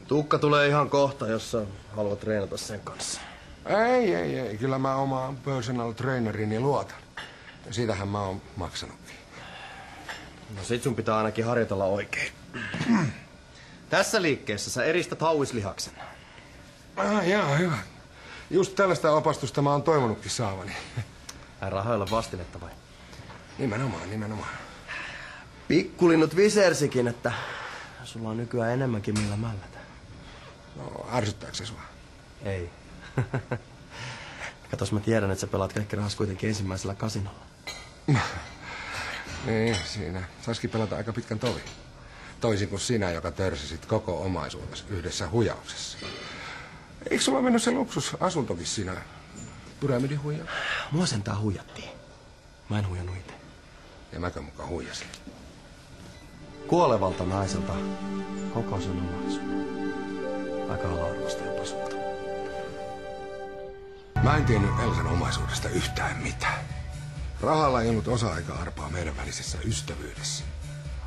Tuukka tulee ihan kohta, jos sä haluat treenata sen kanssa. Ei. Kyllä mä omaan personal trainerini luotan. Siitähän mä oon maksanutkin. No sit sun pitää ainakin harjoitella oikein. Tässä liikkeessä sä eristät hauislihaksen. Jaa, hyvä. Just tällaista opastusta mä oon toivonutkin saavani. Rahoilla vastinetta vai? Nimenomaan. Pikkulinnut visersikin, että sulla on nykyään enemmänkin millä mällätä. No, ärsyttääkö se sua? Ei. Katos, mä tiedän, että sä pelaat kaikki rahas kuitenkin ensimmäisellä kasinolla. Niin, siinä saisikin pelata aika pitkän tovin. Toisin kuin sinä, joka törsäsit koko omaisuutesi yhdessä hujauksessa. Eikö sulla mennyt se luksusasuntokin siinä pyramidihuijauksessa? Mua sentään huijattiin. Mä en huijannut itse. Ja mäkö mukaan huijasin? Kuolevalta naiselta koko sen omaisuuden. Aika ala-arvoista jopa sulta. Mä en tiennyt Elsan omaisuudesta yhtään mitään. Rahalla ei ollut osa-aika-arpaa meidän välisessä ystävyydessä.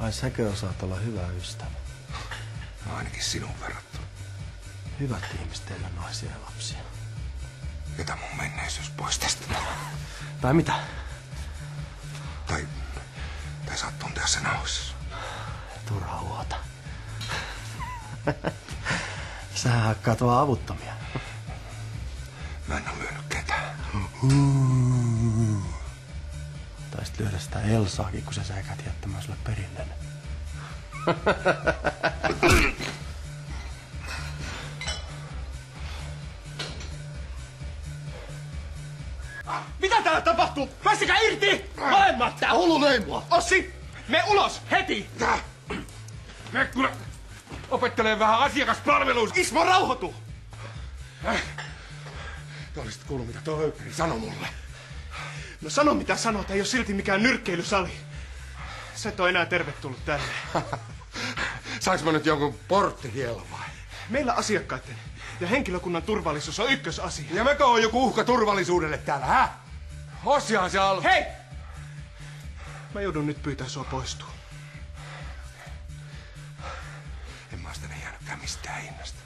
Ai säkö osaat olla hyvä ystävä? No ainakin sinun verrattuna. Hyvät ihmiset teillä naisia ja lapsia. Jätä mun menneisyys pois tästä. Tai mitä? Tai saat tuntea sen nauhissasi. Turha huota. Sähän hakkaat vaan avuttomia. Mä en oo lyönyt ketään. Taisit lyödä sitä Elsaakin, kun sä säkät jättämään sulle perinnön. Mitä täällä tapahtuu? Päästäkää irti! Molemmat! Tää hullu löi mua! Ossi! Me ulos! Heti! Me kuule opettelee vähän asiakaspalveluus. Ismo, rauhoitu! Te olisit kuullut, mitä tuo Höykkeri sanoi mulle. No sano mitä sanot, ei oo silti mikään nyrkkeilysali. Sä et oo enää tervetullut tänne. Saanko mä nyt jonkun porttihielon vai? Meillä asiakkaiden ja henkilökunnan turvallisuus on ykkösasia. Ja mekö on joku uhka turvallisuudelle täällä, hä? Ossihan se alue. Hei! Mä joudun nyt pyytää sua poistua. En mä sitä jäänytkään mistään hinnasta.